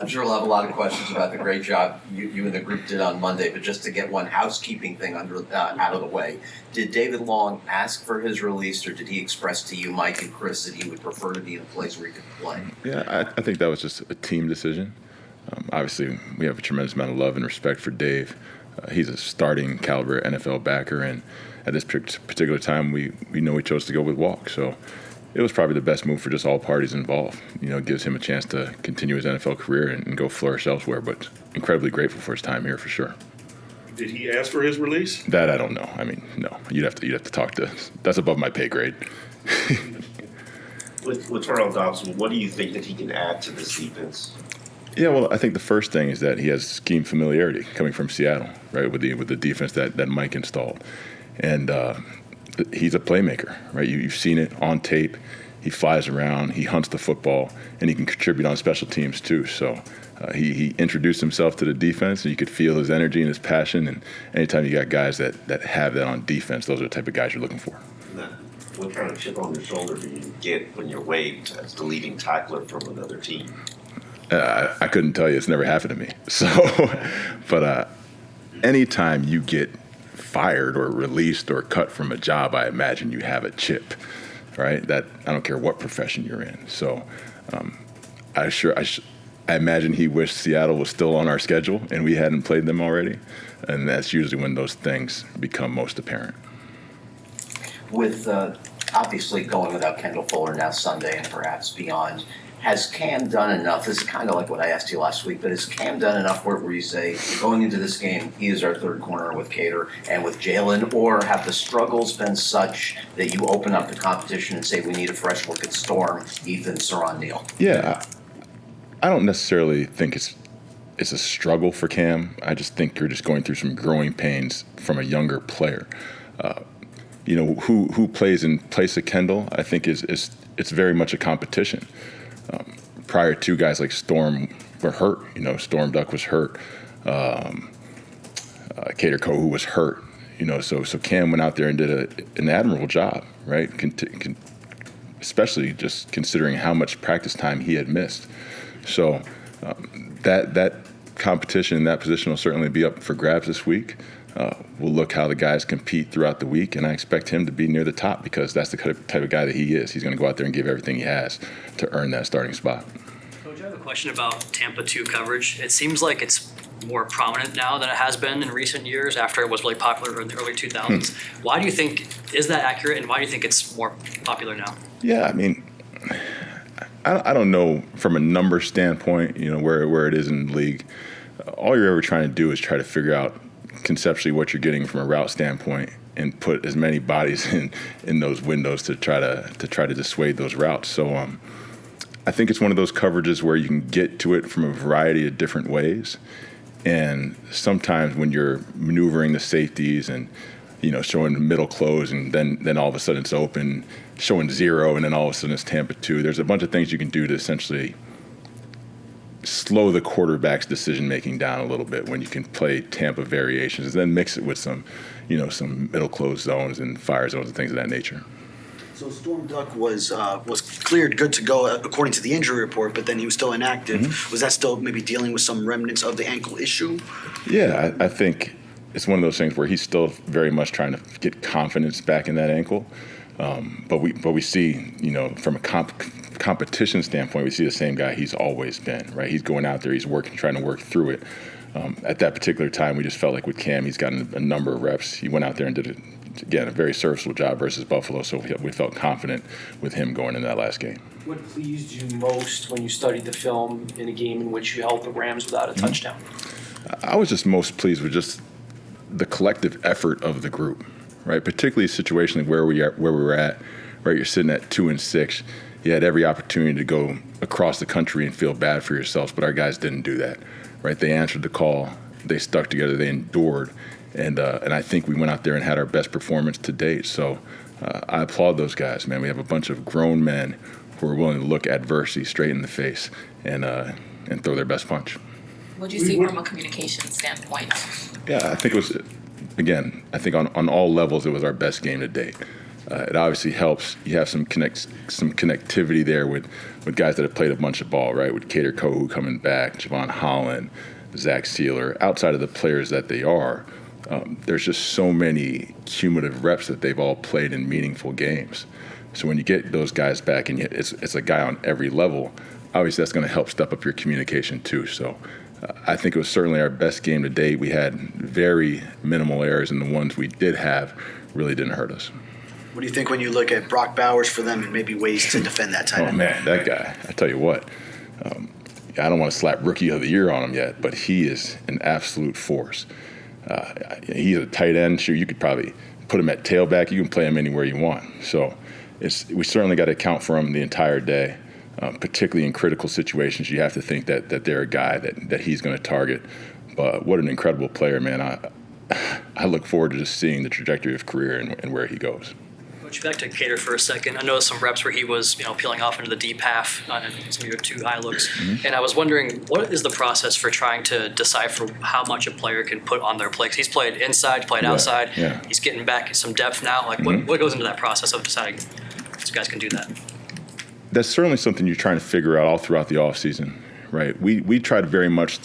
I'm sure we'll have a lot of questions about the great job you and the group did on Monday, but just to get one housekeeping thing out of the way, did David Long ask for his release, or did he express to you, Mike and Chris, that he would prefer to be in a place where he could play? Yeah, I think that was just a team decision. Obviously, we have a tremendous amount of love and respect for Dave. He's a starting caliber NFL backer, and at this particular time, we know we chose to go with Walk. So it was probably the best move for just all parties involved. You know, it gives him a chance to continue his NFL career and go flourish elsewhere, but incredibly grateful for his time here for sure. Did he ask for his release? That I don't know. I mean, no. You'd have to talk to. That's above my pay grade. With Terrell Dobson, what do you think that he can add to this defense? Yeah, well, I think the first thing is that he has scheme familiarity coming from Seattle, right, with the defense that Mike installed. And he's a playmaker, right? You've seen it on tape. He flies around, he hunts the football, and he can contribute on special teams too. So he introduced himself to the defense, and you could feel his energy and his passion. And anytime you got guys that have that on defense, those are the type of guys you're looking for. What kind of chip on your shoulder do you get when you're waived as the leading tackler from another team? I couldn't tell you. It's never happened to me. So, but anytime you get fired or released or cut from a job, I imagine you have a chip, right? That I don't care what profession you're in. So I imagine he wished Seattle was still on our schedule and we hadn't played them already. And that's usually when those things become most apparent. With obviously going without Kendall Fuller now Sunday and perhaps beyond, has Cam done enough? This is kind of like what I asked you last week, but has Cam done enough where you say, going into this game, he is our third corner with Cater and with Jalen, or have the struggles been such that you open up the competition and say, we need a fresh look at Storm, Ethan, Saron Neal? Yeah, I don't necessarily think it's a struggle for Cam. I just think you're just going through some growing pains from a younger player. You know, who plays in place of Kendall, I think it's very much a competition. Prior to, guys like Storm were hurt. You know, Storm Duck was hurt. Cater Kohu was hurt. You know, so Cam went out there and did an admirable job, right? Especially just considering how much practice time he had missed. So that competition in that position will certainly be up for grabs this week. We'll look how the guys compete throughout the week, and I expect him to be near the top because that's the type of guy that he is. He's going to go out there and give everything he has to earn that starting spot. Coach, I have a question about Tampa 2 coverage. It seems like it's more prominent now than it has been in recent years after it was really popular in the early 2000s. Why do you think, is that accurate, and why do you think it's more popular now? Yeah, I mean, I don't know from a number standpoint, you know, where it is in the league. All you're ever trying to do is try to figure out conceptually what you're getting from a route standpoint and put as many bodies in those windows to try to dissuade those routes. So I think it's one of those coverages where you can get to it from a variety of different ways. And sometimes when you're maneuvering the safeties and, you know, showing the middle close and then all of a sudden it's open, showing 0 and then all of a sudden it's Tampa 2, there's a bunch of things you can do to essentially slow the quarterback's decision-making down a little bit when you can play Tampa variations and then mix it with some middle close zones and fire zones and things of that nature. So Storm Duck was cleared good to go according to the injury report, but then he was still inactive. Mm-hmm. Was that still maybe dealing with some remnants of the ankle issue? Yeah, I think it's one of those things where he's still very much trying to get confidence back in that ankle. But we see, you know, from a competition standpoint, we see the same guy he's always been, right? He's going out there, he's trying to work through it. At that particular time, we just felt like with Cam, he's gotten a number of reps. He went out there and did, again, a very serviceable job versus Buffalo, so we felt confident with him going into that last game. What pleased you most when you studied the film in a game in which you held the Rams without a touchdown? I was just most pleased with just the collective effort of the group, right? Particularly situationally where we were at, right? You're sitting at 2-6. You had every opportunity to go across the country and feel bad for yourselves, but our guys didn't do that, right? They answered the call. They stuck together. They endured. And I think we went out there and had our best performance to date. So I applaud those guys, man. We have a bunch of grown men who are willing to look adversity straight in the face and throw their best punch. What do you see from a communication standpoint? Yeah, I think it was, again, I think on all levels it was our best game to date. It obviously helps. You have some connectivity there with guys that have played a bunch of ball, right? With Cater Kohu coming back, Javon Holland, Zach Sealer. Outside of the players that they are, there's just so many cumulative reps that they've all played in meaningful games. So when you get those guys back and it's a guy on every level, obviously that's going to help step up your communication too. So I think it was certainly our best game to date. We had very minimal errors, and the ones we did have really didn't hurt us. What do you think when you look at Brock Bowers for them and maybe ways to defend that tight end? Oh, man, that guy, I tell you what, I don't want to slap Rookie of the Year on him yet, but he is an absolute force. He's a tight end. Sure, you could probably put him at tailback. You can play him anywhere you want. So we certainly got to account for him the entire day, particularly in critical situations. You have to think that they're a guy that he's going to target. But what an incredible player, man. I look forward to just seeing the trajectory of career and where he goes. Coach, back to Cater for a second. I noticed some reps where he was, peeling off into the deep half on some of your two high looks. Mm-hmm. And I was wondering, what is the process for trying to decipher how much a player can put on their play? 'Cause he's played inside, played outside. Yeah. He's getting back some depth now. Like, what goes into that process of deciding these guys can do that? That's certainly something you're trying to figure out all throughout the offseason, right? We try to very much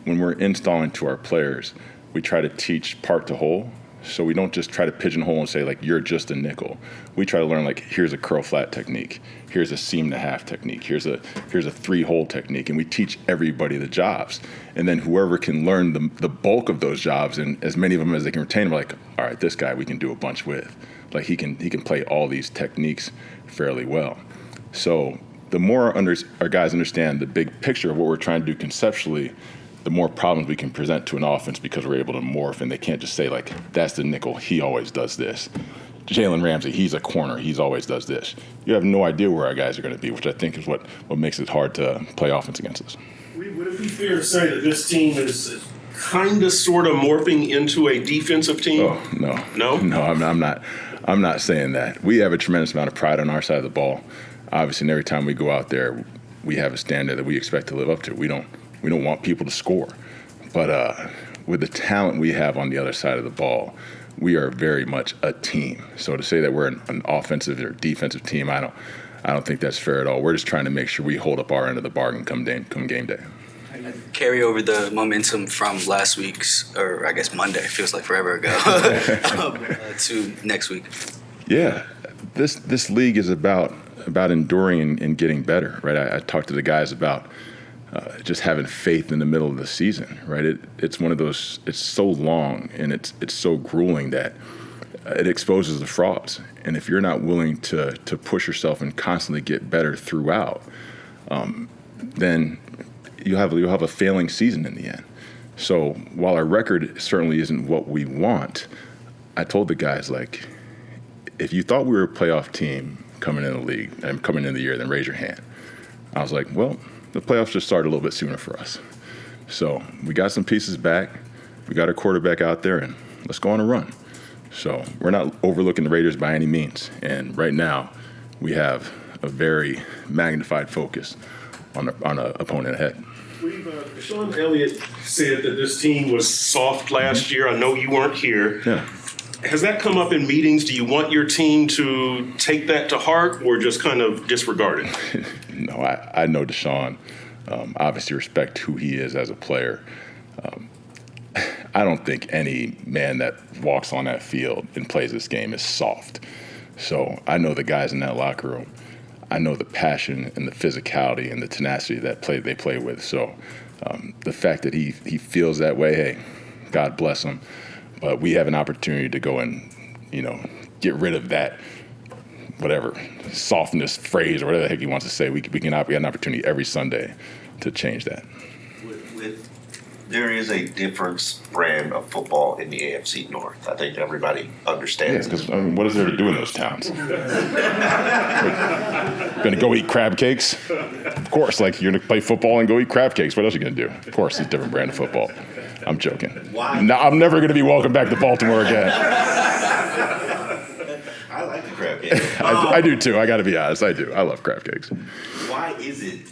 when we're installing to our players, we try to teach part to whole. So we don't just try to pigeonhole and say, like, you're just a nickel. We try to learn, like, here's a curl flat technique. Here's a seam to half technique. Here's a 3-hole technique. And we teach everybody the jobs. And then whoever can learn the bulk of those jobs and as many of them as they can retain, we're like, all right, this guy we can do a bunch with. Like, he can play all these techniques fairly well. So the more our guys understand the big picture of what we're trying to do conceptually, the more problems we can present to an offense because we're able to morph, and they can't just say, like, that's the nickel, he always does this. Jalen Ramsey, he's a corner, he's always does this. You have no idea where our guys are going to be, which I think is what makes it hard to play offense against us. Would it be fair to say that this team is kind of sort of morphing into a defensive team? Oh, no. No? No, I'm not saying that. We have a tremendous amount of pride on our side of the ball. Obviously, and every time we go out there, we have a standard that we expect to live up to. We don't want people to score. But with the talent we have on the other side of the ball, we are very much a team. So to say that we're an offensive or defensive team, I don't think that's fair at all. We're just trying to make sure we hold up our end of the bargain come game day. Carry over the momentum from last week's, or I guess Monday, feels like forever ago, to next week. Yeah, this league is about enduring and getting better, right? I talked to the guys about just having faith in the middle of the season, right? It's one of those, it's so long and it's so grueling that it exposes the frauds. And if you're not willing to push yourself and constantly get better throughout, then you'll have a failing season in the end. So while our record certainly isn't what we want, I told the guys, like, if you thought we were a playoff team coming in the league and coming in the year, then raise your hand. I was like, well, the playoffs just started a little bit sooner for us. So we got some pieces back. We got our quarterback out there, and let's go on a run. So we're not overlooking the Raiders by any means. And right now, we have a very magnified focus on an opponent ahead. Sean Elliott said that this team was soft last year. I know you weren't here. Yeah. Has that come up in meetings? Do you want your team to take that to heart or just kind of disregard it? No, I know Deshaun. Obviously respect who he is as a player. I don't think any man that walks on that field and plays this game is soft. So I know the guys in that locker room. I know the passion and the physicality and the tenacity that they play with. So the fact that he feels that way, hey, God bless him. But we have an opportunity to go and, get rid of that, whatever, softness phrase or whatever the heck he wants to say. We have an opportunity every Sunday to change that. There is a different brand of football in the AFC North. I think everybody understands. Yeah, because what is there to do in those towns? Going to go eat crab cakes? Of course, like you're going to play football and go eat crab cakes. What else are you going to do? Of course, it's a different brand of football. I'm joking. Why? No, I'm never going to be welcome back to Baltimore again. I like the crab cake. I do too. I got to be honest. I do. I love crab cakes. Why is it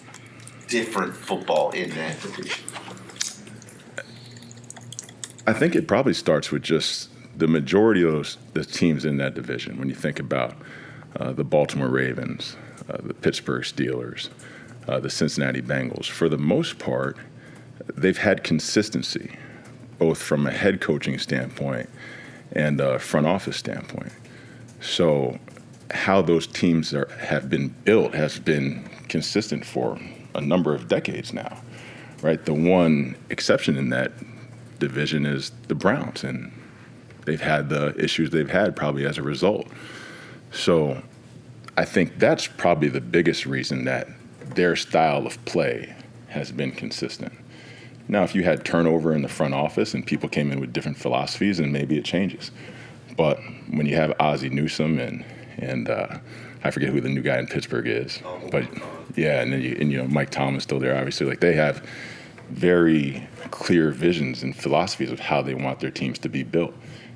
different football in that division? I think it probably starts with just the majority of the teams in that division, when you think about the Baltimore Ravens, the Pittsburgh Steelers, the Cincinnati Bengals, for the most part, they've had consistency, both from a head coaching standpoint and a front office standpoint. So how those teams have been built has been consistent for a number of decades now, right? The one exception in that division is the Browns, and they've had the issues they've had probably as a result. So I think that's probably the biggest reason that their style of play has been consistent. Now, if you had turnover in the front office and people came in with different philosophies, then maybe it changes. But when you have Ozzie Newsome and I forget who the new guy in Pittsburgh is, but yeah, and then you know Mike Tomlin's still there, obviously. Like, they have very clear visions and philosophies of how they want their teams to be built,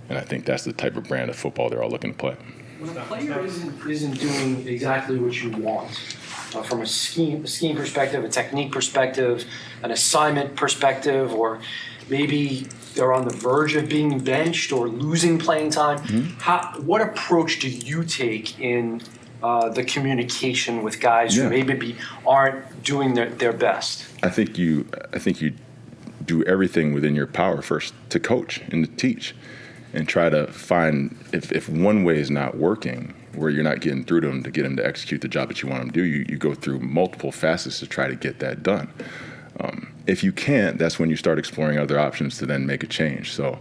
and I think that's the type of brand of football they're all looking to play. When a player isn't doing exactly what you want, from a scheme perspective, a technique perspective, an assignment perspective, or maybe they're on the verge of being benched or losing playing time, what approach do you take in the communication with guys who maybe aren't doing their best? I think you do everything within your power first to coach and to teach, and try to find if one way is not working, where you're not getting through to them to get them to execute the job that you want them to do, you go through multiple facets to try to get that done. If you can't, that's when you start exploring other options to then make a change. So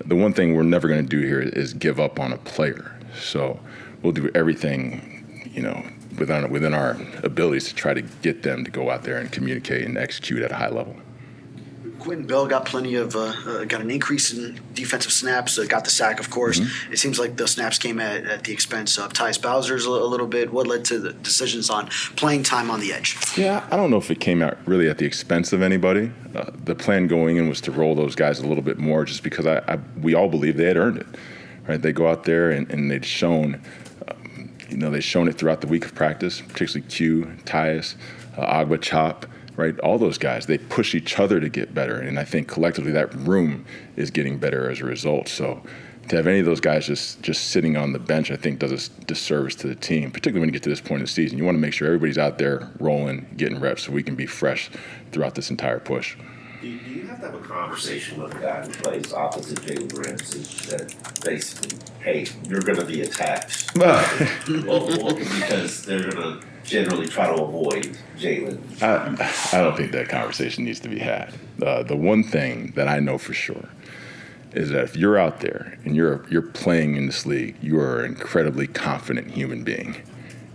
the one thing we're never going to do here is give up on a player. So we'll do everything, you know, within our abilities to try to get them to go out there and communicate and execute at a high level. Quentin Bell got plenty of got an increase in defensive snaps. Got the sack, of course. It seems like the snaps came at the expense of Tyus Bowser's a little bit. What led to the decisions on playing time on the edge? Yeah, I don't know if it came out really at the expense of anybody. The plan going in was to roll those guys a little bit more, just because we all believe they had earned it. Right? They go out there and they'd shown, they've shown it throughout the week of practice, particularly Q, Tyus, Agba, Chop. Right, all those guys, they push each other to get better, and I think collectively that room is getting better as a result. So to have any of those guys just sitting on the bench, I think does a disservice to the team, particularly when you get to this point in the season. You want to make sure everybody's out there rolling, getting reps, so we can be fresh throughout this entire push. Do you have to have a conversation with a guy who plays opposite Jalen Ramsey that basically, hey, you're going to be attacked? well, because they're going to generally try to avoid Jalen. I don't think that conversation needs to be had. The one thing that I know for sure is that if you're out there and you're playing in this league, you are an incredibly confident human being.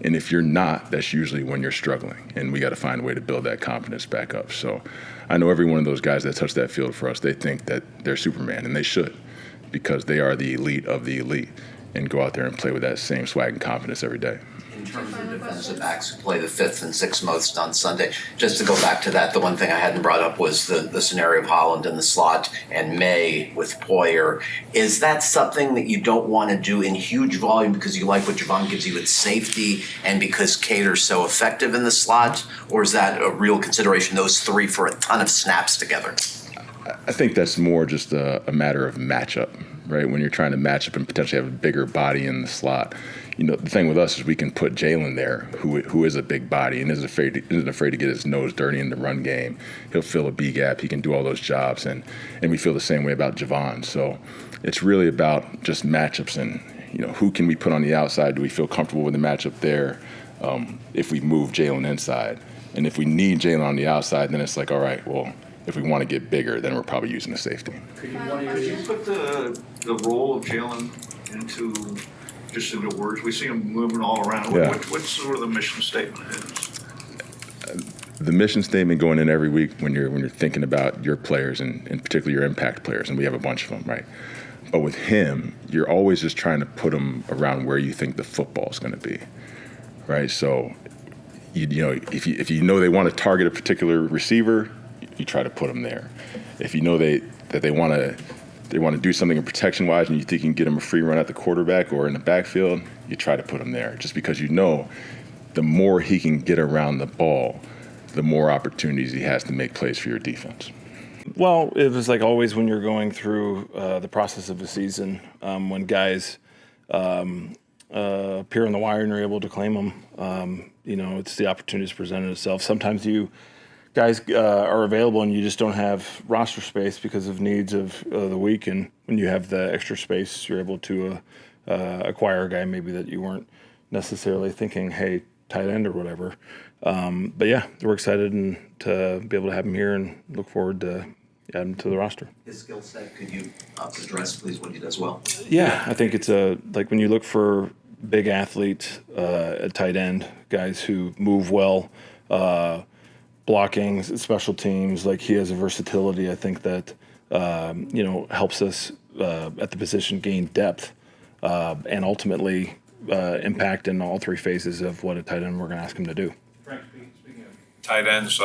And if you're not, that's usually when you're struggling. And we got to find a way to build that confidence back up. So I know every one of those guys that touch that field for us, they think that they're Superman, and they should, because they are the elite of the elite, and go out there and play with that same swag and confidence every day. In terms of defensive backs who play the fifth and sixth most on Sunday, just to go back to that, the one thing I hadn't brought up was the scenario of Holland in the slot and May with Poyer. Is that something that you don't want to do in huge volume because you like what Javon gives you at safety and because Cater's so effective in the slot? Or is that a real consideration, those three for a ton of snaps together? I think that's more just a matter of matchup, right? When you're trying to match up and potentially have a bigger body in the slot. The thing with us is we can put Jalen there, who is a big body and isn't afraid to get his nose dirty in the run game. He'll fill a B gap. He can do all those jobs, and we feel the same way about Javon. So it's really about just matchups and who can we put on the outside? Do we feel comfortable with the matchup there? If we move Jalen inside, and if we need Jalen on the outside, then it's like, all right, well, if we want to get bigger, then we're probably using a safety. Could you put the role of Jalen into words? We see him moving all around. Yeah. What's sort of the mission statement is? The mission statement going in every week when you're thinking about your players and particularly your impact players, and we have a bunch of them, right? But with him, you're always just trying to put him around where you think the football is going to be, right? So, if you know they want to target a particular receiver, you try to put them there. If you know that they want to do something in protection-wise and you think you can get him a free run at the quarterback or in the backfield, you try to put him there, just because the more he can get around the ball, the more opportunities he has to make plays for your defense. Well, it was like always when you're going through the process of a season, when guys appear on the wire and you're able to claim them, it's the opportunities presented itself. Sometimes you guys are available and you just don't have roster space because of needs of the week. And when you have the extra space, you're able to acquire a guy maybe that you weren't necessarily thinking, hey, tight end or whatever. But yeah, we're excited and to be able to have him here and look forward to add him to the roster. His skill set, could you address, please, what he does well? Yeah, I think it's like when you look for big athletes at tight end, guys who move well, blocking, special teams, like he has a versatility, I think that, helps us at the position gain depth and ultimately impact in all three phases of what a tight end we're going to ask him to do. Frank, speaking of tight ends,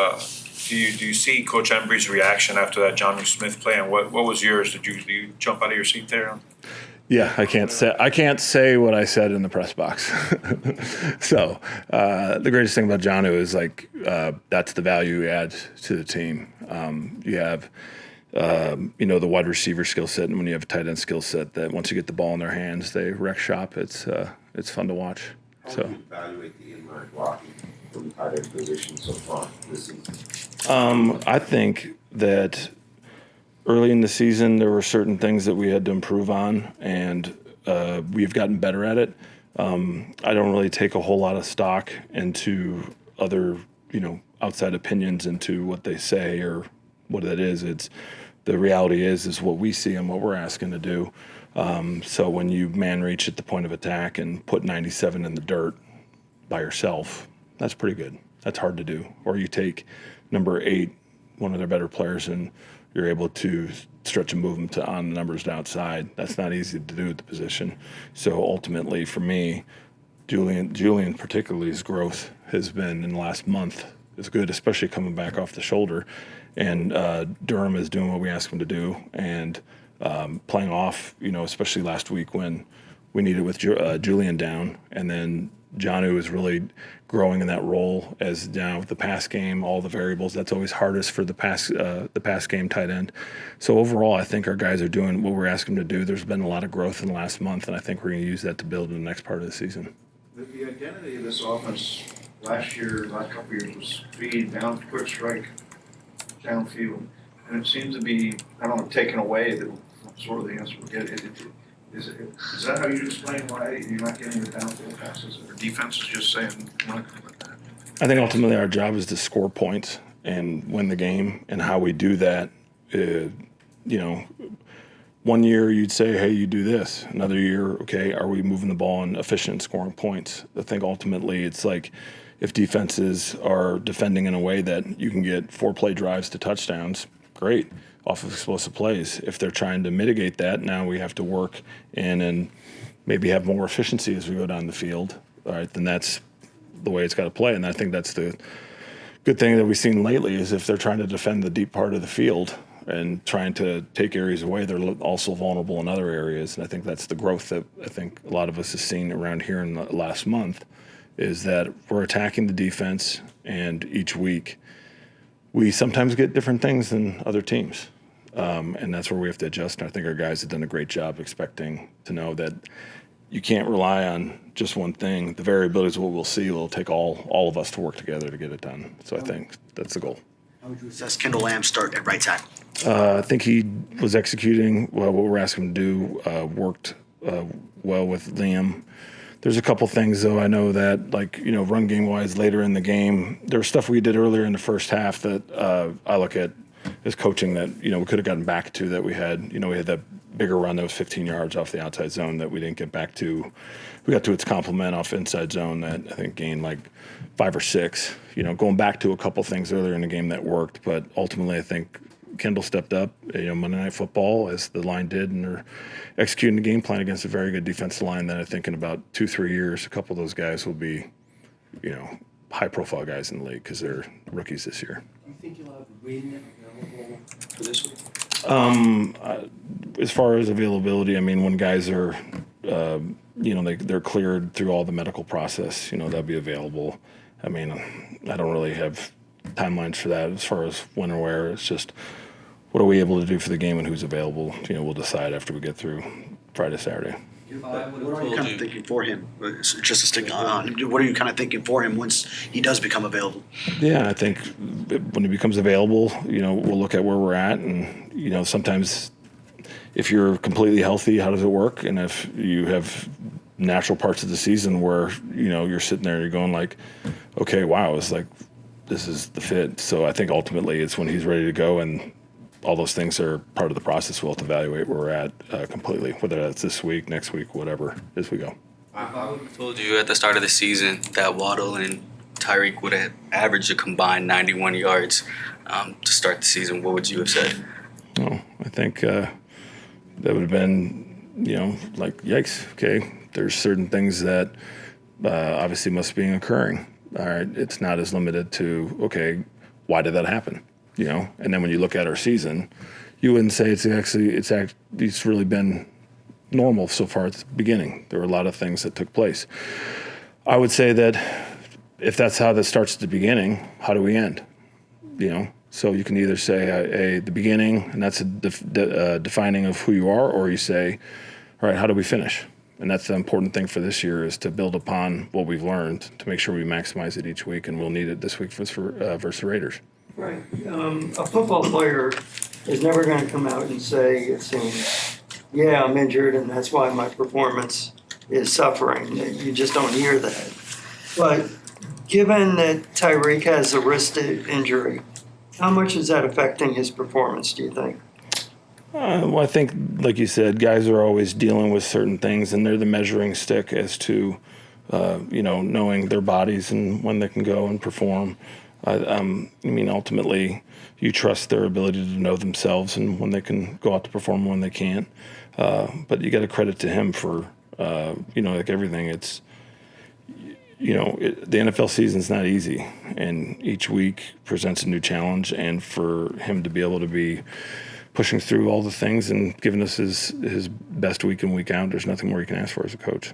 do you see Coach Embry's reaction after that Johnny Smith play, and what was yours? Did you jump out of your seat there? Yeah, I can't say what I said in the press box. So the greatest thing about Johnu is that's the value you add to the team. You have the wide receiver skill set, and when you have a tight end skill set, that once you get the ball in their hands, they wreck shop. It's fun to watch. How do you evaluate the inline blocking from the tight end position so far this season? I think that early in the season, there were certain things that we had to improve on, and we've gotten better at it. I don't really take a whole lot of stock into other, outside opinions into what they say or what that is. It's the reality is what we see and what we're asking to do. So when you man reach at the point of attack and put 97 in the dirt by yourself, that's pretty good. That's hard to do. Or you take number 8, one of their better players, and you're able to stretch and move them on the numbers to outside. That's not easy to do at the position. So ultimately, for me, Julian particularly, his growth has been in the last month is good, especially coming back off the shoulder. And Durham is doing what we asked him to do and playing off, especially last week when we needed with Julian down. And then Johnu is really growing in that role as now the pass game, all the variables. That's always hardest for the pass game tight end. So overall, I think our guys are doing what we're asking them to do. There's been a lot of growth in the last month, and I think we're going to use that to build in the next part of the season. The identity of this offense last couple of years was speed, down, quick strike, downfield. And it seems to be, taken away the sort of the answer we get. Is that how you explain why you're not getting the downfield passes? Or defense is just saying, we're not going to let that? I think ultimately our job is to score points and win the game, and how we do that, one year you'd say, hey, you do this. Another year, okay, are we moving the ball and efficient scoring points? I think ultimately it's like if defenses are defending in a way that you can get 4-play drives to touchdowns, great, off of explosive plays. If they're trying to mitigate that, now we have to work in and maybe have more efficiency as we go down the field. All right, then that's the way it's got to play. And I think that's the good thing that we've seen lately is if they're trying to defend the deep part of the field and trying to take areas away, they're also vulnerable in other areas. And I think that's the growth that I think a lot of us have seen around here in the last month is that we're attacking the defense, and each week we sometimes get different things than other teams. And that's where we have to adjust. And I think our guys have done a great job expecting to know that you can't rely on just one thing. The variability is what we'll see. It'll take all of us to work together to get it done. So I think that's the goal. How would you assess Kendall Lamb's start at right tackle? I think he was executing what we're asking him to do, worked well with Liam. There's a couple things, though, I know that, run game-wise later in the game, there was stuff we did earlier in the first half that I look at as coaching that, we could have gotten back to that we had. We had that bigger run that was 15 yards off the outside zone that we didn't get back to. We got to its complement off inside zone that I think gained 5 or 6. Going back to a couple things earlier in the game that worked, but ultimately I think Kendall stepped up, Monday Night Football, as the line did, and they're executing the game plan against a very good defensive line that I think in about 2-3 years, a couple of those guys will be, high-profile guys in the league because they're rookies this year. Do you think you'll have Wynn available for this week? As far as availability, when guys are, they're cleared through all the medical process, they'll be available. I don't really have timelines for that as far as when or where. It's just what are we able to do for the game and who's available? We'll decide after we get through Friday, Saturday. What are you kind of thinking for him? Just to stick on, what are you kind of thinking for him once he does become available? Yeah, I think when he becomes available, we'll look at where we're at, and sometimes if you're completely healthy, how does it work? And if you have natural parts of the season where you're sitting there and you're going like, okay, wow, it's like this is the fit. So I think ultimately it's when he's ready to go, and all those things are part of the process. We'll have to evaluate where we're at completely, whether that's this week, next week, whatever, as we go. I would have told you at the start of the season that Waddle and Tyreek would have averaged a combined 91 yards to start the season. What would you have said? Oh, I think that would have been, like, yikes, okay. There's certain things that obviously must be occurring. All right, it's not as limited to, okay, why did that happen? And then when you look at our season, you wouldn't say it's really been normal so far at the beginning. There were a lot of things that took place. I would say that if that's how that starts at the beginning, how do we end? So you can either say the beginning, and that's a defining of who you are, or you say, all right, how do we finish? And that's the important thing for this year, is to build upon what we've learned to make sure we maximize it each week, and we'll need it this week versus the Raiders. Right. A football player is never going to come out and say, it seems, yeah, I'm injured and that's why my performance is suffering. You just don't hear that. But given that Tyreek has a wrist injury, how much is that affecting his performance, do you think? Well, I think, like you said, guys are always dealing with certain things, and they're the measuring stick as to, knowing their bodies and when they can go and perform. Ultimately, you trust their ability to know themselves and when they can go out to perform and when they can't. But you got to credit to him for, like everything. It's, the NFL season's not easy, and each week presents a new challenge. And for him to be able to be pushing through all the things and giving us his best week in, week out, there's nothing more you can ask for as a coach.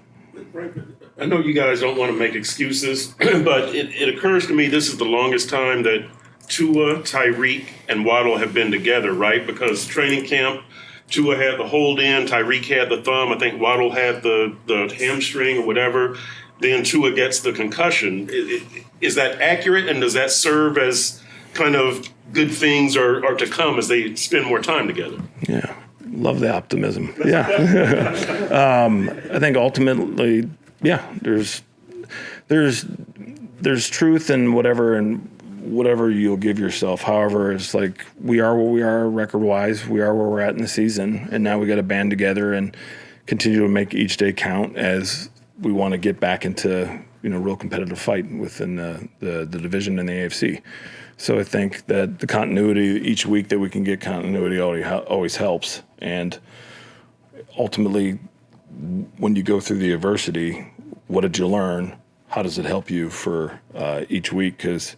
Right. I know you guys don't want to make excuses, but it occurs to me this is the longest time that Tua, Tyreek, and Waddle have been together, right? Because training camp, Tua had the hold in, Tyreek had the thumb, I think Waddle had the hamstring or whatever. Then Tua gets the concussion. Is that accurate, and does that serve as kind of good things are to come as they spend more time together? Yeah. Love the optimism. Yeah. I think ultimately, yeah, there's truth in whatever you'll give yourself. However, it's like we are what we are record-wise. We are where we're at in the season, and now we got to band together and continue to make each day count as we want to get back into real competitive fight within the division in the AFC. So I think that the continuity each week that we can get continuity always helps. And ultimately, when you go through the adversity, what did you learn? How does it help you for each week? Because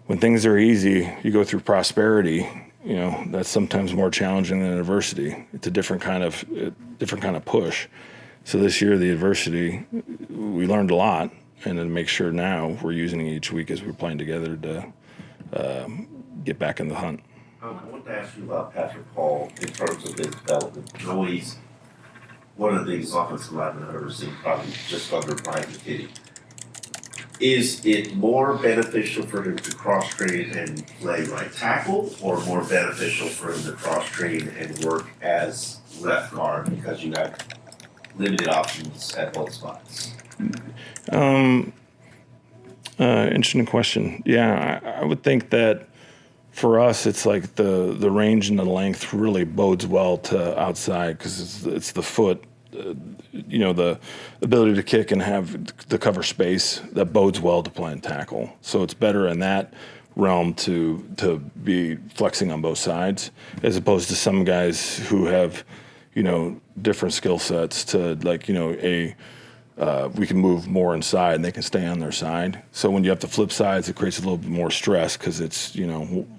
when things are easy, you go through prosperity. That's sometimes more challenging than adversity. It's a different kind of push. So this year, the adversity, we learned a lot, and then make sure now we're using it each week as we're playing together to get back in the hunt. I want to ask you about Patrick Paul in terms of his development. He's one of these offensive linemen I've ever seen, probably just under Brian McKinney. Is it more beneficial for him to cross-train and play right tackle, or more beneficial for him to cross-train and work as left guard because you have limited options at both spots? Interesting question. Yeah, I would think that for us, it's like the range and the length really bodes well to outside because it's the foot, the ability to kick and have the cover space that bodes well to play and tackle. So it's better in that realm to be flexing on both sides as opposed to some guys who have, different skill sets to we can move more inside and they can stay on their side. So when you have to flip sides, it creates a little bit more stress because it's,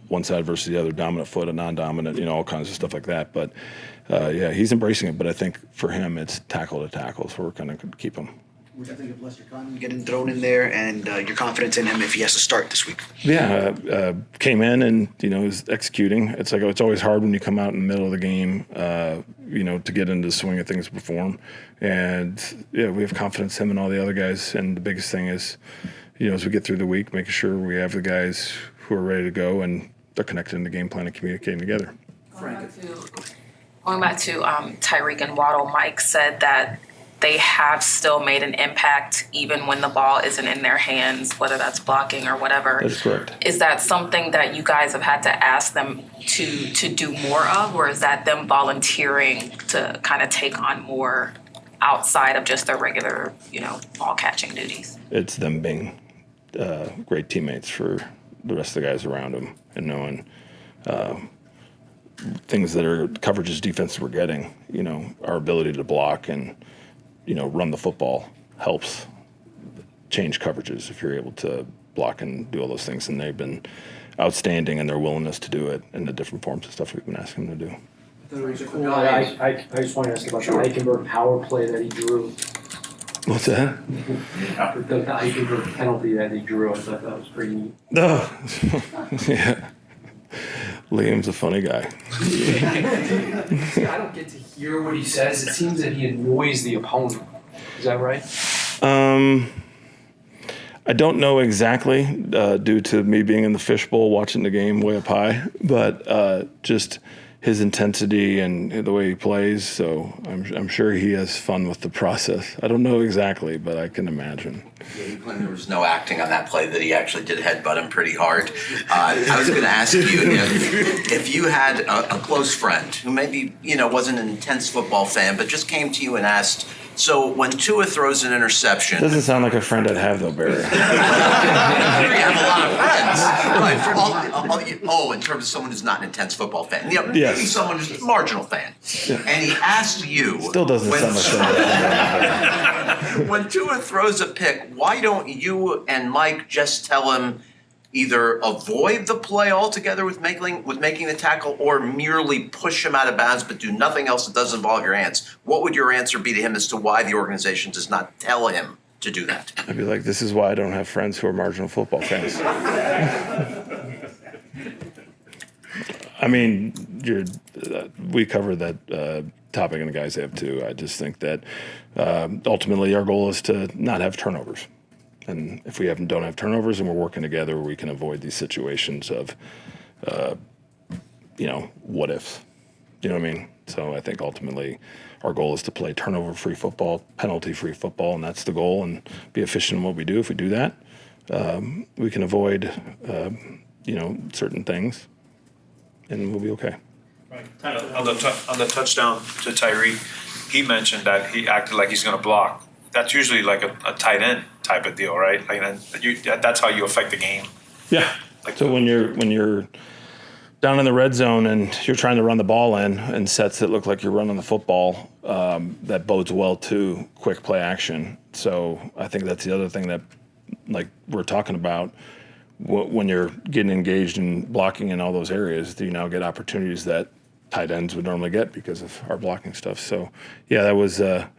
one side versus the other, dominant foot, a non-dominant, all kinds of stuff like that. But he's embracing it. But I think for him, it's tackle to tackle. So we're going to keep him. What do you think of Lester Cotton getting thrown in there, and your confidence in him if he has to start this week? Yeah, came in and is executing. It's like it's always hard when you come out in the middle of the game, to get into the swing of things to perform. And yeah, we have confidence in him and all the other guys. And the biggest thing is, as we get through the week, making sure we have the guys who are ready to go and they're connected in the game plan and communicating together. Going back to Tyreek and Waddle, Mike said that they have still made an impact even when the ball isn't in their hands, whether that's blocking or whatever. That's correct. Is that something that you guys have had to ask them to do more of, or is that them volunteering to kind of take on more outside of just their regular, ball catching duties? It's them being great teammates for the rest of the guys around them and knowing things that are coverages defense we're getting, our ability to block and run the football helps change coverages if you're able to block and do all those things. And they've been outstanding in their willingness to do it in the different forms of stuff we've been asking them to do. I just want to ask about the Eichenberg power play that he drew. What's that? The Eichenberg penalty that he drew, I thought that was pretty neat. Yeah. Liam's a funny guy. See, I don't get to hear what he says. It seems that he annoys the opponent. Is that right? I don't know exactly due to me being in the fishbowl watching the game way up high, but just his intensity and the way he plays. So I'm sure he has fun with the process. I don't know exactly, but I can imagine. When there was no acting on that play, that he actually did headbutt him pretty hard. I was going to ask you if you had a close friend who maybe wasn't an intense football fan, but just came to you and asked, so when Tua throws an interception, Doesn't sound like a friend I'd have though, Barry. you have a lot of friends. Right? In terms of someone who's not an intense football fan, maybe Yes. someone who's a marginal fan, and he asked you, Still doesn't sound like friend. when Tua throws a pick, why don't you and Mike just tell him either avoid the play altogether with making the tackle or merely push him out of bounds but do nothing else that doesn't involve your hands? What would your answer be to him as to why the organization does not tell him to do that? I'd be like, this is why I don't have friends who are marginal football fans. I mean, we cover that topic and the guys have too. I just think that ultimately our goal is to not have turnovers. And if we don't have turnovers and we're working together, we can avoid these situations of, what ifs. You know what I mean? So I think ultimately our goal is to play turnover-free football, penalty-free football, and that's the goal, and be efficient in what we do. If we do that, we can avoid, certain things, and we'll be okay. Right. On the touchdown to Tyreek, he mentioned that he acted like he's going to block. That's usually like a tight end type of deal, right? That's how you affect the game. Yeah. So when you're down in the red zone and you're trying to run the ball in sets that look like you're running the football, that bodes well to quick play action. So I think that's the other thing that, like we're talking about, when you're getting engaged in blocking in all those areas, you now get opportunities that tight ends would normally get because of our blocking stuff. So yeah, that was a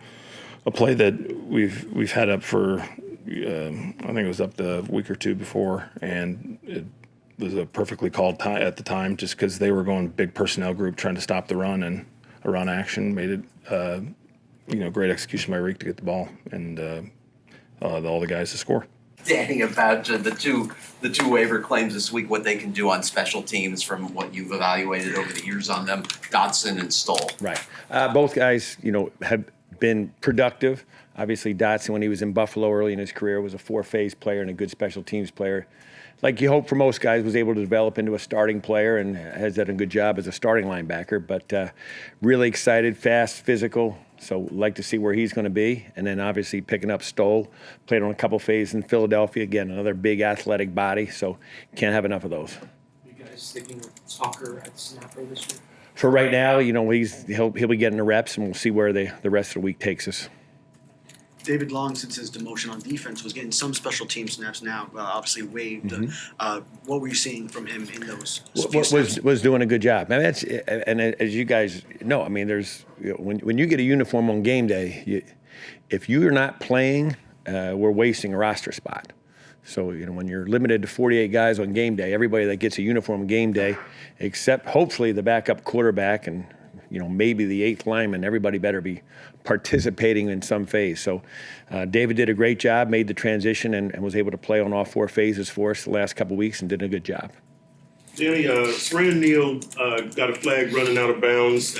play that we've had up for I think it was up the week or two before, and it was a perfectly called time at the time, just because they were going big personnel group trying to stop the run, and a run action made it great execution by Reek to get the ball and all the guys to score. Danny, about the two waiver claims this week, what they can do on special teams from what you've evaluated over the years on them, Dotson and Stoll. Right. Both guys, have been productive. Obviously, Dotson, when he was in Buffalo early in his career, was a four-phase player and a good special teams player. Like you hope for most guys, was able to develop into a starting player and has done a good job as a starting linebacker. But really excited, fast, physical. So like to see where he's going to be. And then obviously picking up Stoll, played on a couple phases in Philadelphia. Again, another big athletic body. So can't have enough of those. You guys sticking with Tucker at snapper this week? For right now, he'll be getting the reps, and we'll see where the rest of the week takes us. David Long, since his demotion on defense, was getting some special team snaps now, obviously waived. Mm-hmm. What were you seeing from him in those? Was doing a good job. I mean, and as you guys know, I mean, there's when you get a uniform on game day, if you are not playing we're wasting a roster spot. So, when you're limited to 48 guys on game day, everybody that gets a uniform game day, except hopefully the backup quarterback and, maybe the eighth lineman, everybody better be participating in some phase. So David did a great job, made the transition, and was able to play on all 4 phases for us the last couple of weeks and did a good job. Danny, Saran Neal got a flag running out of bounds.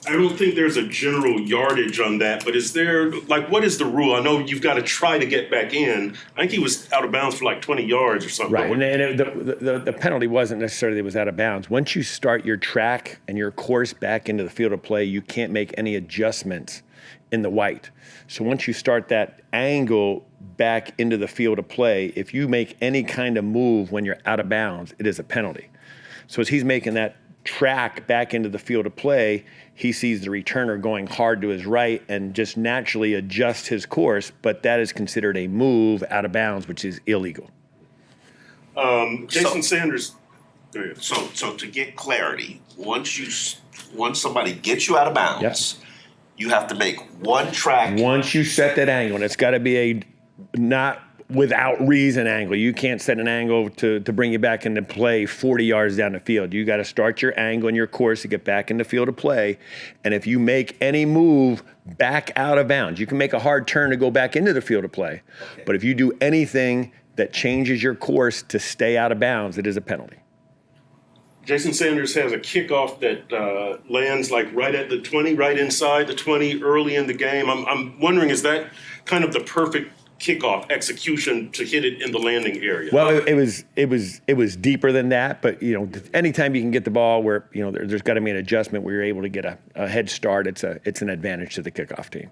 I don't think there's a general yardage on that, but is there, what is the rule? I know you've got to try to get back in. I think he was out of bounds for 20 yards or something. Right, and the penalty wasn't necessarily it was out of bounds. Once you start your track and your course back into the field of play, you can't make any adjustments in the white. So once you start that angle back into the field of play, if you make any kind of move when you're out of bounds, it is a penalty. So as he's making that track back into the field of play, he sees the returner going hard to his right and just naturally adjusts his course, but that is considered a move out of bounds, which is illegal. Jason Sanders. So to get clarity, once somebody gets you out of bounds, you have to make one track. Once you set that angle, and it's got to be a not without reason angle. You can't set an angle to bring you back into play 40 yards down the field. You got to start your angle and your course to get back in the field of play. And if you make any move back out of bounds, you can make a hard turn to go back into the field of play. Okay. But if you do anything that changes your course to stay out of bounds, it is a penalty. Jason Sanders has a kickoff that lands right at the 20, right inside the 20 early in the game. I'm wondering, is that kind of the perfect kickoff execution to hit it in the landing area? Well, it was deeper than that, but anytime you can get the ball where there's got to be an adjustment where you're able to get a head start, it's an advantage to the kickoff team.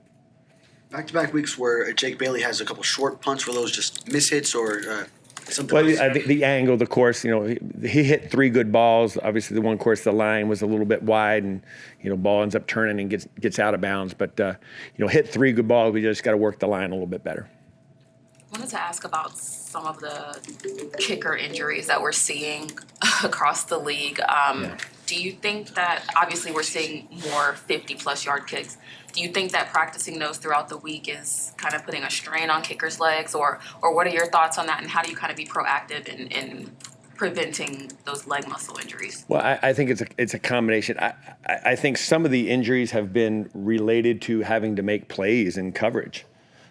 Back-to-back weeks where Jake Bailey has a couple short punts, were those just mishits or something? Well, else? I think the angle, the course, he hit 3 good balls. Obviously, the one course, the line was a little bit wide, and ball ends up turning and gets out of bounds. But hit 3 good balls. We just got to work the line a little bit better. I wanted to ask about some of the kicker injuries that we're seeing across the league. Do you think that, obviously we're seeing more 50-plus yard kicks, do you think that practicing those throughout the week is kind of putting a strain on kickers' legs, or what are your thoughts on that, and how do you kind of be proactive in preventing those leg muscle injuries? Well, I think it's a combination. I think some of the injuries have been related to having to make plays in coverage.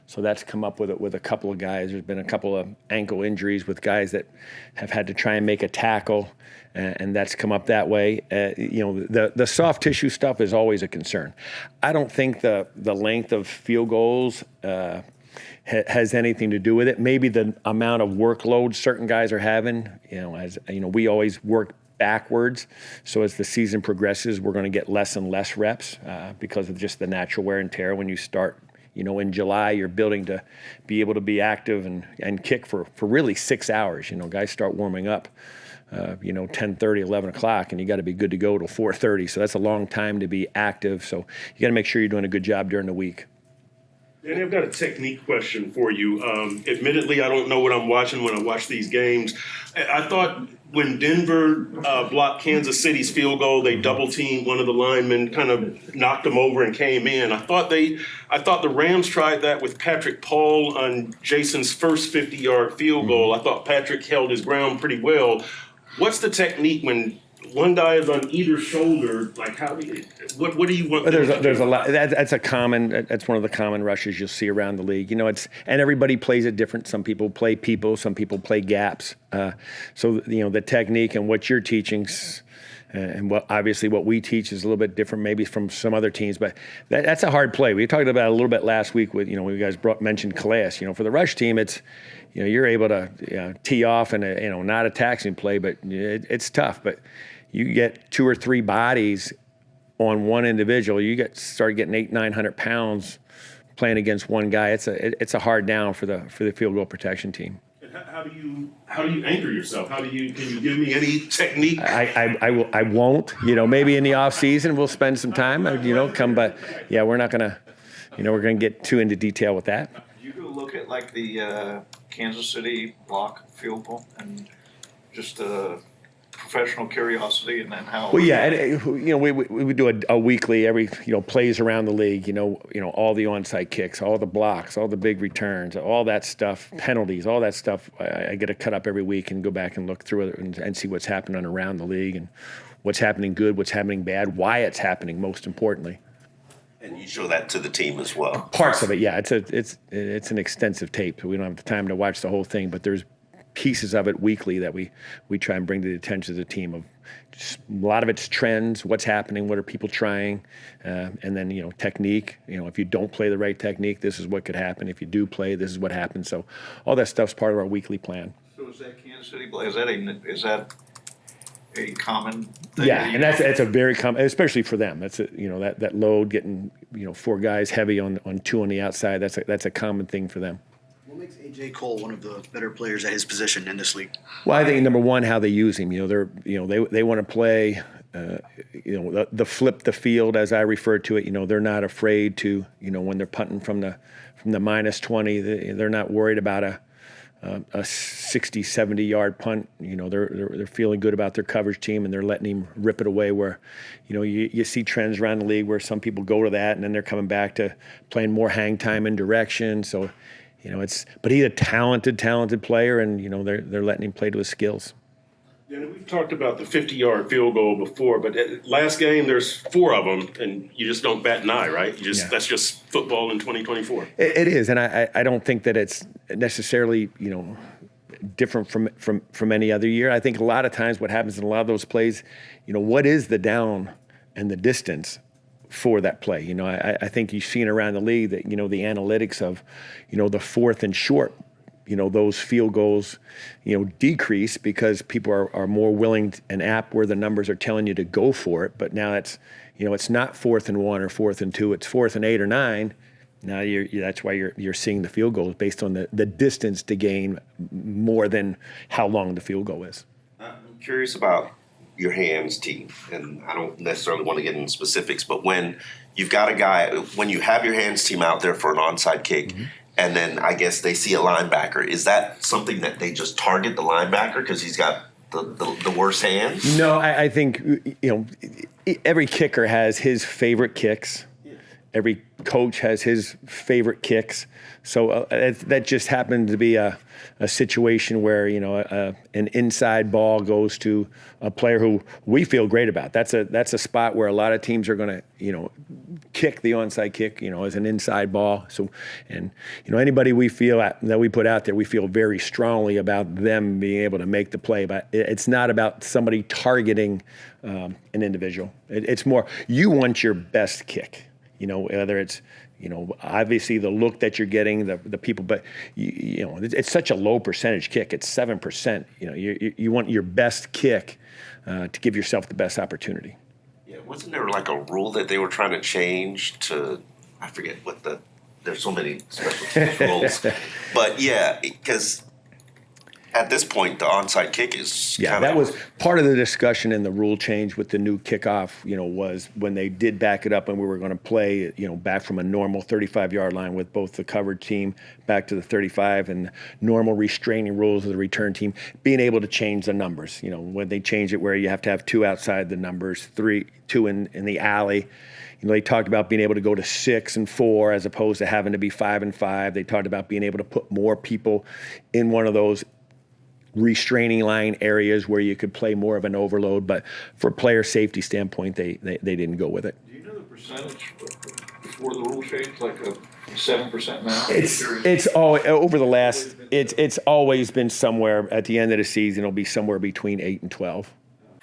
So that's come up with a couple of guys. There's been a couple of ankle injuries with guys that have had to try and make a tackle, and that's come up that way. The soft tissue stuff is always a concern. I don't think the length of field goals has anything to do with it. Maybe the amount of workload certain guys are having. We always work backwards. So as the season progresses, we're going to get less and less reps because of just the natural wear and tear when you start. In July, you're building to be able to be active and kick for really 6 hours. Guys start warming up, 10:30, 11 o'clock, and you got to be good to go till 4:30. So that's a long time to be active. So you got to make sure you're doing a good job during the week. Danny, I've got a technique question for you. Admittedly, I don't know what I'm watching when I watch these games. I thought when Denver blocked Kansas City's field goal, they double-teamed one of the linemen, kind of knocked him over and came in. I thought the Rams tried that with Patrick Paul on Jason's first 50-yard field goal. I thought Patrick held his ground pretty well. What's the technique when one guy is on either shoulder? What do you want? There's a lot. That's one of the common rushes you'll see around the league. And everybody plays it different. Some people play people. Some people play gaps. So the technique and what you're teaching, and obviously what we teach is a little bit different, maybe from some other teams. But that's a hard play. We talked about it a little bit last week with when you guys mentioned Calais. For the rush team, it's you're able to tee off and not a taxing play, but it's tough. But you get 2 or 3 bodies on one individual, start getting 800-900 pounds playing against one guy. It's a hard down for the field goal protection team. And how do you anchor yourself? Can you give me any technique? I won't. Maybe in the off season we'll spend some time. But yeah, we're not gonna. We're gonna get too into detail with that. You go look at the Kansas City block field goal and just professional curiosity and then how. Well, yeah, and we would do a weekly every plays around the league. All the onside kicks, all the blocks, all the big returns, all that stuff, penalties, all that stuff. I get to cut up every week and go back and look through it and see what's happening around the league and what's happening good, what's happening bad, why it's happening. Most importantly. And you show that to the team as well. Parts of it, yeah. It's an extensive tape. We don't have the time to watch the whole thing, but there's pieces of it weekly that we try and bring to the attention of the team. Of just, a lot of it's trends, what's happening, what are people trying, and then technique. If you don't play the right technique, this is what could happen. If you do play, this is what happens. So all that stuff's part of our weekly plan. So is that Kansas City play? Is that a common thing? Yeah, and that's a very common, especially for them. That's that load getting 4 guys heavy on 2 on the outside. That's a common thing for them. What makes AJ Cole one of the better players at his position in this league? Well, I think number one, how they use him. They want to play. The flip the field, as I refer to it. They're not afraid to. When they're punting from the -20, they're not worried about a 60, 70-yard punt. They're feeling good about their coverage team, and they're letting him rip it away where, you see trends around the league where some people go to that, and then they're coming back to playing more hang time and direction. So, but he's a talented player, and, they're letting him play to his skills. Danny, we've talked about the 50-yard field goal before, but last game there's 4 of them, and you just don't bat an eye, right? That's just football in 2024. It is, and I don't think that it's necessarily different from any other year. I think a lot of times what happens in a lot of those plays, what is the down and the distance for that play? I think you've seen around the league that the analytics of the 4th and short. Those field goals, decrease because people are more willing and apt where the numbers are telling you to go for it. But now it's not 4th and 1 or 4th and 2. It's 4th and 8 or 9. Now that's why you're seeing the field goals based on the distance to gain more than how long the field goal is. I'm curious about your hands team, and I don't necessarily want to get into specifics, but when you've got a guy, when you have your hands team out there for an onside kick, mm-hmm. and then I guess they see a linebacker, is that something that they just target the linebacker because he's got the worst hands? No, I think every kicker has his favorite kicks. Every coach has his favorite kicks. So that just happened to be a situation where an inside ball goes to a player who we feel great about. That's a spot where a lot of teams are going to kick the onside kick as an inside ball. So anybody we feel that we put out there, we feel very strongly about them being able to make the play. But it's not about somebody targeting an individual. It's more you want your best kick. Whether it's, obviously the look that you're getting, the people, but it's such a low percentage kick. It's 7%. You want your best kick to give yourself the best opportunity. Yeah, wasn't there like a rule that they were trying to change to? I forget there's so many special teams rules, but yeah, because at this point the onside kick is that was part of the discussion in the rule change with the new kickoff. Was when they did back it up and we were going to play back from a normal 35-yard line with both the covered team back to the 35 and normal restraining rules of the return team, being able to change the numbers. When they changed it where you have to have 2 outside the numbers, 2 in the alley. They talked about being able to go to 6 and 4 as opposed to having to be 5 and 5. They talked about being able to put more people in one of those restraining line areas where you could play more of an overload, but for a player safety standpoint, they didn't go with it. Do you know the percentage before the rule change, like a 7% now? It's all over the last. It's always been somewhere at the end of the season. It'll be somewhere between 8 and 12.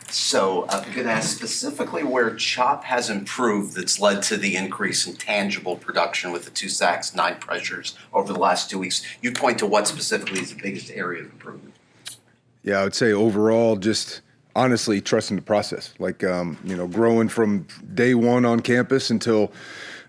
So I'm going to ask specifically where CHOP has improved that's led to the increase in tangible production with the 2 sacks, 9 pressures over the last 2 weeks. You point to what specifically is the biggest area of improvement? Yeah, I would say overall, just honestly trusting the process. Like, growing from day one on campus until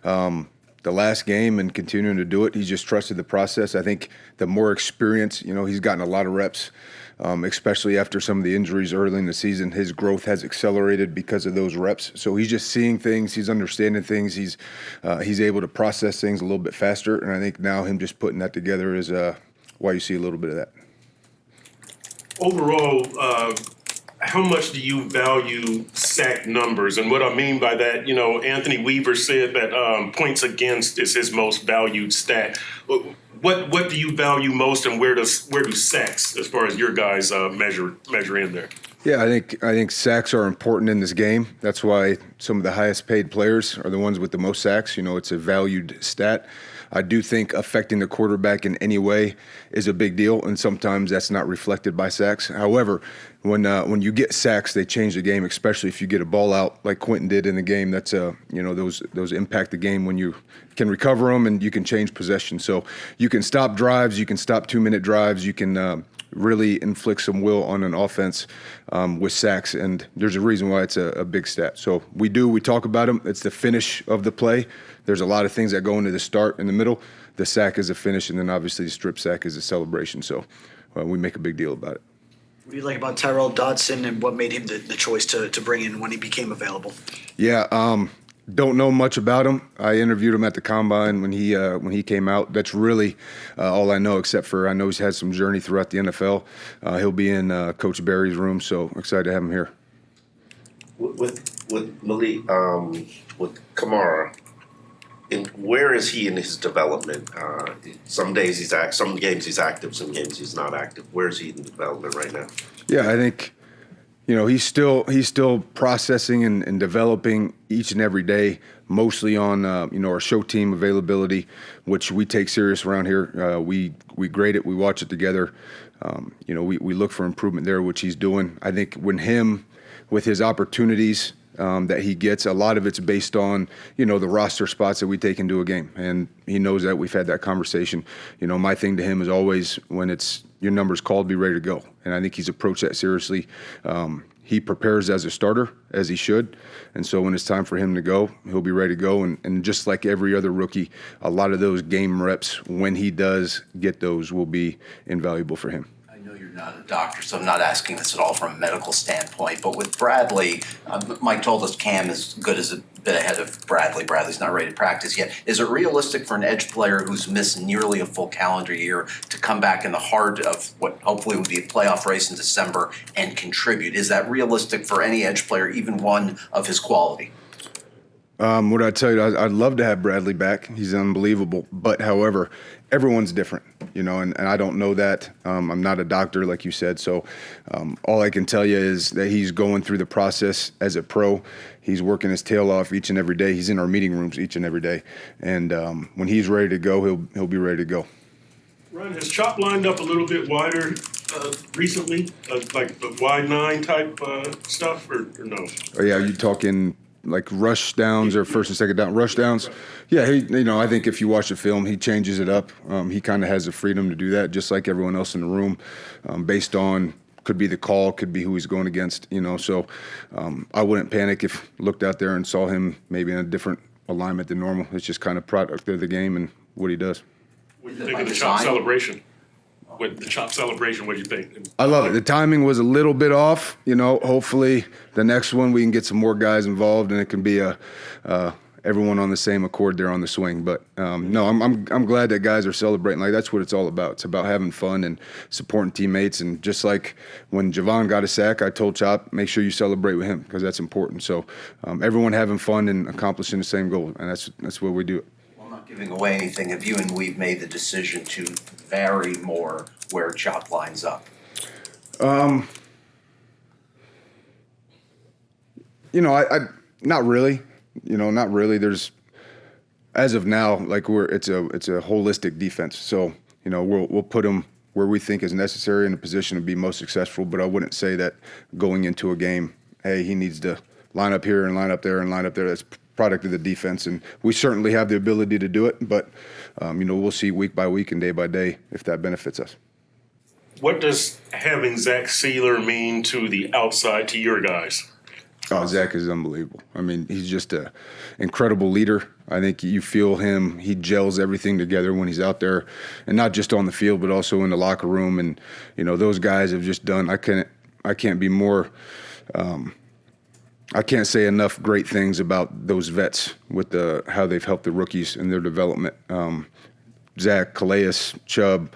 the last game and continuing to do it. He just trusted the process. I think the more experience, he's gotten a lot of reps, especially after some of the injuries early in the season. His growth has accelerated because of those reps. So he's just seeing things. He's understanding things. He's able to process things a little bit faster. And I think now him just putting that together is why you see a little bit of that. Overall, how much do you value sack numbers? And what I mean by that, Anthony Weaver said that points against is his most valued stat. What do you value most, and where do sacks, as far as your guys measure in there? Yeah, I think sacks are important in this game. That's why some of the highest paid players are the ones with the most sacks. It's a valued stat. I do think affecting the quarterback in any way is a big deal, and sometimes that's not reflected by sacks. However, when you get sacks, they change the game, especially if you get a ball out like Quentin did in the game. That's those impact the game when you can recover them and you can change possession. So you can stop drives, you can stop 2-minute drives, you can really inflict some will on an offense with sacks, and there's a reason why it's a big stat. So we talk about them. It's the finish of the play. There's a lot of things that go into the start and the middle. The sack is a finish, and then obviously the strip sack is a celebration. So we make a big deal about it. What do you like about Tyrell Dodson, and what made him the choice to bring in when he became available? Yeah, don't know much about him. I interviewed him at the combine when he came out. That's really all I know, except for I know he's had some journey throughout the NFL. He'll be in Coach Barry's room, so excited to have him here. With Malik, with Kamara, where is he in his development? Some days some games he's active, some games he's not active. Where is he in development right now? Yeah, I think he's still processing and developing each and every day, mostly on our show team availability, which we take serious around here. We grade it, we watch it together. We look for improvement there, which he's doing. I think with his opportunities that he gets, a lot of it's based on the roster spots that we take into a game, and he knows that. We've had that conversation. My thing to him is always, when it's your number's called, be ready to go, and I think he's approached that seriously. He prepares as a starter, as he should, and so when it's time for him to go, he'll be ready to go. And just like every other rookie, a lot of those game reps, when he does get those, will be invaluable for him. Not a doctor, so I'm not asking this at all from a medical standpoint, but with Bradley, Mike told us Cam is good as a bit ahead of Bradley. Bradley's not ready to practice yet. Is it realistic for an edge player who's missed nearly a full calendar year to come back in the heart of what hopefully would be a playoff race in December and contribute? Is that realistic for any edge player, even one of his quality? What I tell you, I'd love to have Bradley back. He's unbelievable. But however, everyone's different, and I don't know that. I'm not a doctor, like you said. So all I can tell you is that he's going through the process as a pro. He's working his tail off each and every day. He's in our meeting rooms each and every day. And when he's ready to go, he'll be ready to go. Ryan, has Chop lined up a little bit wider recently, like the wide 9 type stuff, or no? Oh, yeah, you talking like rush downs or first and second down rush downs? Yeah, I think if you watch the film, he changes it up. He kind of has the freedom to do that, just like everyone else in the room, based on, could be the call, could be who he's going against, So I wouldn't panic if looked out there and saw him maybe in a different alignment than normal. It's just kind of product of the game and what he does. What do you think of the Chop celebration? With the Chop celebration, what do you think? I love it. The timing was a little bit off. Hopefully the next one we can get some more guys involved and it can be everyone on the same accord there on the swing. But no, I'm glad that guys are celebrating. Like, that's what it's all about. It's about having fun and supporting teammates. And just like when Javon got a sack, I told Chop, make sure you celebrate with him because that's important. So everyone having fun and accomplishing the same goal, and that's what we do. Giving away anything, have you and we've made the decision to vary more where Chop lines up? I not really. Not really. There's, as of now, like it's a holistic defense. So we'll put him where we think is necessary in a position to be most successful. But I wouldn't say that going into a game, hey, he needs to line up here and line up there and line up there. That's product of the defense, and we certainly have the ability to do it, but we'll see week by week and day by day if that benefits us. What does having Zach Sealer mean to the outside, to your guys? Oh, Zach is unbelievable. I mean, he's just an incredible leader. I think you feel him. He gels everything together when he's out there, and not just on the field, but also in the locker room. And those guys have just done. I can't be more. I can't say enough great things about those vets with how they've helped the rookies in their development. Zach, Calais, Chubb,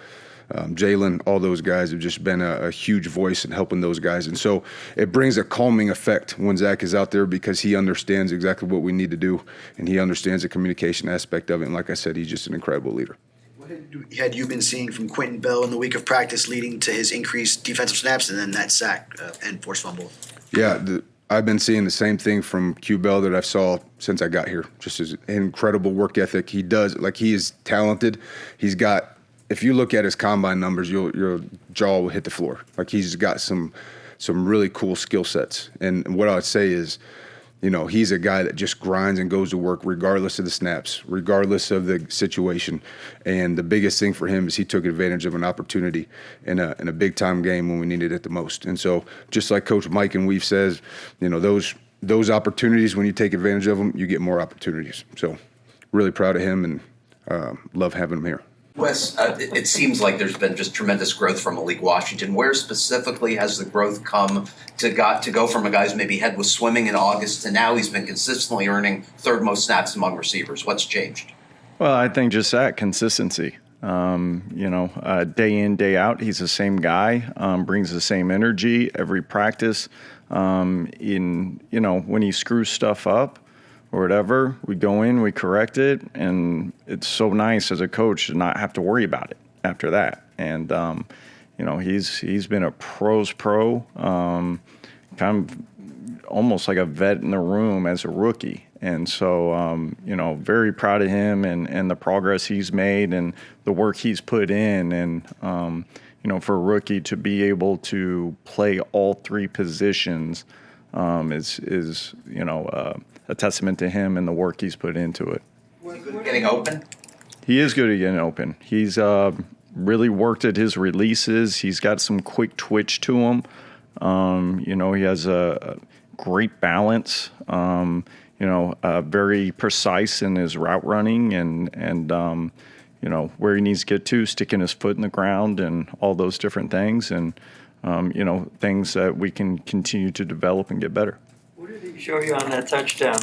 Jalen, all those guys have just been a huge voice in helping those guys. And so it brings a calming effect when Zach is out there because he understands exactly what we need to do, and he understands the communication aspect of it. And like I said, he's just an incredible leader. What had you been seeing from Quentin Bell in the week of practice leading to his increased defensive snaps and then that sack and forced fumble? Yeah, I've been seeing the same thing from Q Bell that I've saw since I got here. Just his incredible work ethic. He is talented. He's got, if you look at his combine numbers, your jaw will hit the floor. Like he's got some really cool skill sets. And what I would say is, he's a guy that just grinds and goes to work regardless of the snaps, regardless of the situation. And the biggest thing for him is he took advantage of an opportunity in a big time game when we needed it the most. And so just like Coach Mike and Weave says, those opportunities, when you take advantage of them, you get more opportunities. So really proud of him and love having him here. Wes, it seems like there's been just tremendous growth from Malik Washington. Where specifically has the growth come to go from a guy who's maybe head was swimming in August to now he's been consistently earning third most snaps among receivers? What's changed? Well, I think just that consistency. Day in, day out, he's the same guy, brings the same energy every practice. When he screws stuff up, or whatever, we go in, we correct it, and it's so nice as a coach to not have to worry about it after that. And he's been a pro's pro, kind of almost like a vet in the room as a rookie. And so, very proud of him and the progress he's made and the work he's put in. And for a rookie to be able to play all three positions is a testament to him and the work he's put into it. Getting open? He is good at getting open. He's really worked at his releases. He's got some quick twitch to him. He has a great balance. Very precise in his route running and where he needs to get to, sticking his foot in the ground and all those different things. And, things that we can continue to develop and get better. What did he show you on that touchdown?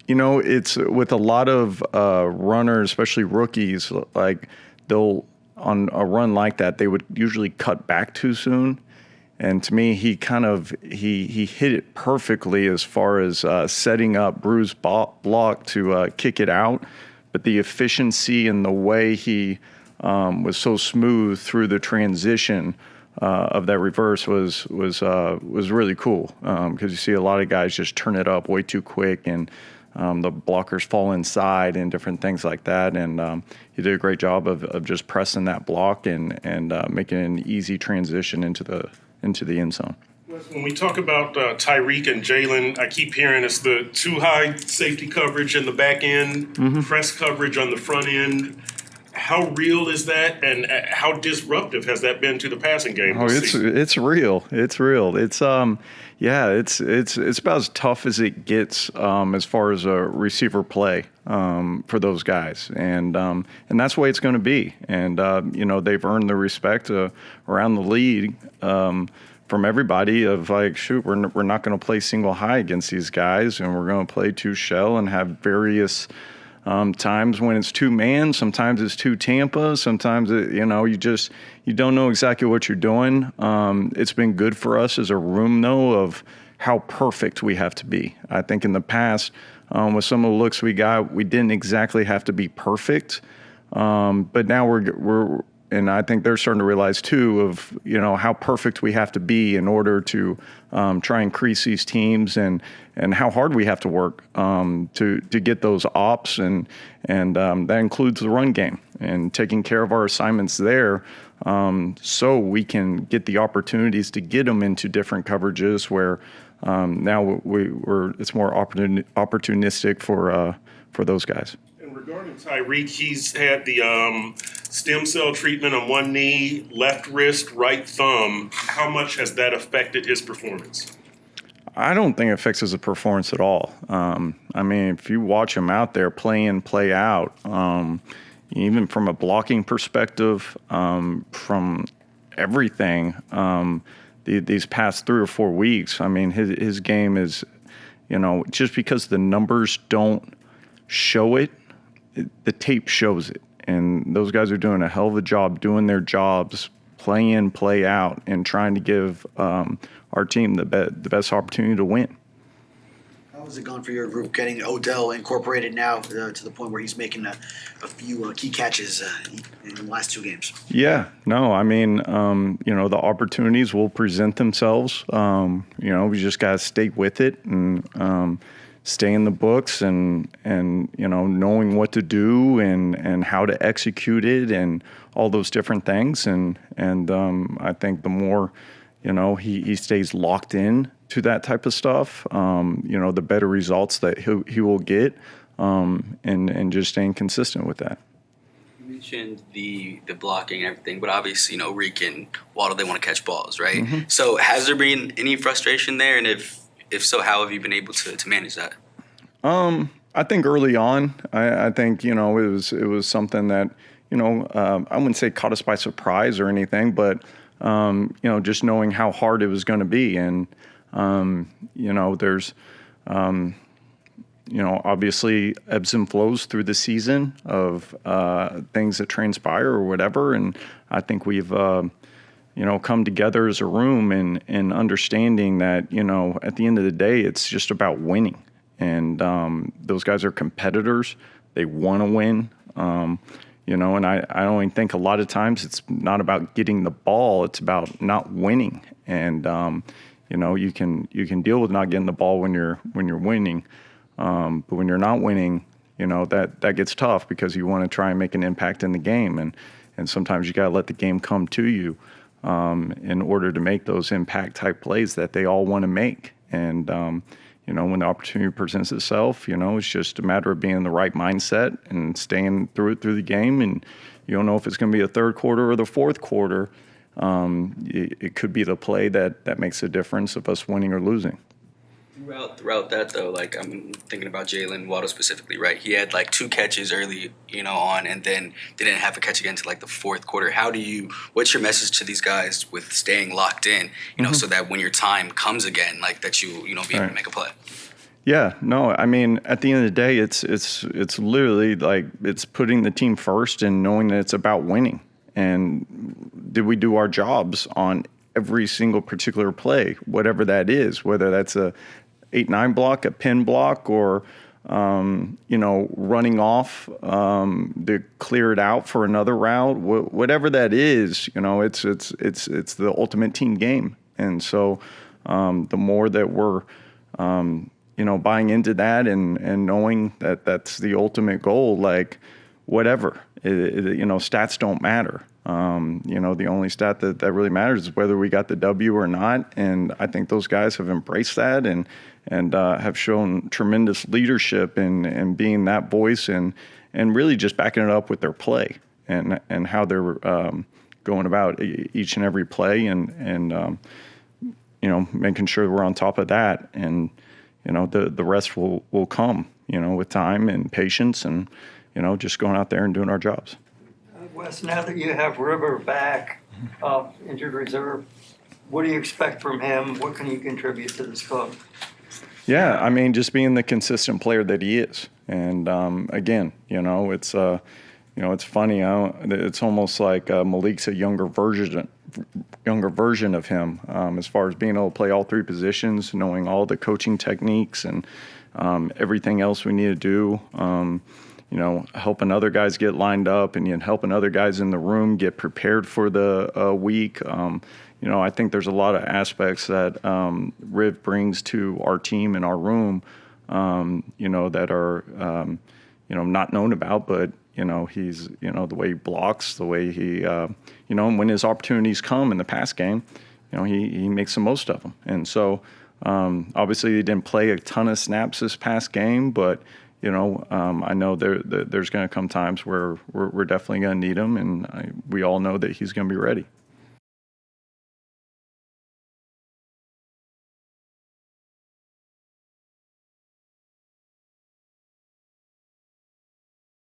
It's with a lot of runners, especially rookies, like they'll, on a run like that, they would usually cut back too soon. And to me, he hit it perfectly as far as setting up Bruce's block to kick it out. But the efficiency and the way he was so smooth through the transition of that reverse was really cool because you see a lot of guys just turn it up way too quick and the blockers fall inside and different things like that. And he did a great job of just pressing that block and making an easy transition into the end zone. When we talk about Tyreek and Jalen, I keep hearing it's the too high safety coverage in the back end, press coverage on the front end. How real is that, and how disruptive has that been to the passing game? It's real. It's real. It's it's about as tough as it gets as far as a receiver play for those guys, and that's the way it's going to be. And they've earned the respect around the league from everybody of like, shoot, we're not going to play single high against these guys, and we're going to play two shell and have various. Times when it's two man, sometimes it's two Tampa, sometimes you don't know exactly what you're doing. It's been good for us as a room though of how perfect we have to be. I think in the past with some of the looks we got, we didn't exactly have to be perfect, but now we're and I think they're starting to realize too of how perfect we have to be in order to try and crease these teams and how hard we have to work to get those ops and that includes the run game and taking care of our assignments there so we can get the opportunities to get them into different coverages where now it's more opportunistic for those guys. Regarding Tyreek, he's had the stem cell treatment on one knee, left wrist, right thumb. How much has that affected his performance? I don't think it affects his performance at all. If you watch him out there play out, even from a blocking perspective, from everything, these past 3 or 4 weeks, his game is, just because the numbers don't show it, the tape shows it. and those guys are doing a hell of a job doing their jobs, play in, play out, and trying to give our team the best opportunity to win. How has it gone for your group getting Odell incorporated now to the point where he's making a few key catches in the last 2 games? Yeah, no, I mean, the opportunities will present themselves. We just got to stay with it and stay in the books and knowing what to do and how to execute it and all those different things. And I think the more, he stays locked in to that type of stuff, the better results that he will get, and just staying consistent with that. You mentioned the blocking and everything, but obviously, Reek and Waddle, they want to catch balls, right? Mm-hmm. So has there been any frustration there? And if so, how have you been able to manage that? I think early on, I think, it was something that, I wouldn't say caught us by surprise or anything, but, just knowing how hard it was going to be. And, there's, obviously ebbs and flows through the season of things that transpire or whatever. And I think we've, come together as a room and understanding that, at the end of the day, it's just about winning. And those guys are competitors. They want to win. And I only think a lot of times it's not about getting the ball. It's about not winning. And, you can deal with not getting the ball when you're winning. But when you're not winning, that gets tough because you want to try and make an impact in the game. And sometimes you got to let the game come to you in order to make those impact type plays that they all want to make. And, when the opportunity presents itself, it's just a matter of being in the right mindset and staying through the game. And you don't know if it's going to be a third quarter or the fourth quarter. It could be the play that makes a difference of us winning or losing. Throughout that, though, I'm thinking about Jalen Waddle specifically, right? He had 2 catches early, on, and then didn't have a catch again until the fourth quarter. What's your message to these guys with staying locked in, so that when your time comes again, that you be able to make a play? Yeah, no, I mean, at the end of the day, it's literally it's putting the team first and knowing that it's about winning. And did we do our jobs on every single particular play, whatever that is, whether that's a 8-9 block, a pin block, or running off to clear it out for another route, whatever that is, it's the ultimate team game. And so the more that we're buying into that and knowing that that's the ultimate goal, whatever, stats don't matter. The only stat that really matters is whether we got the W or not. And I think those guys have embraced that and have shown tremendous leadership in being that voice and really just backing it up with their play and how they're going about each and every play and making sure we're on top of that. And, the rest will come, with time and patience and, just going out there and doing our jobs. Wes, now that you have River back off injured reserve, what do you expect from him? What can he contribute to this club? Yeah, I mean, just being the consistent player that he is. And again, it's it's funny. It's almost like Malik's a younger version of him as far as being able to play all 3 positions, knowing all the coaching techniques and everything else we need to do. Helping other guys get lined up and helping other guys in the room get prepared for the week. I think there's a lot of aspects that Riv brings to our team and our room, that are, not known about, but, he's, the way he blocks, the way he, and when his opportunities come in the pass game, he makes the most of them. And so, obviously he didn't play a ton of snaps this past game, but, I know there's going to come times where we're definitely going to need him, and we all know that he's going to be ready.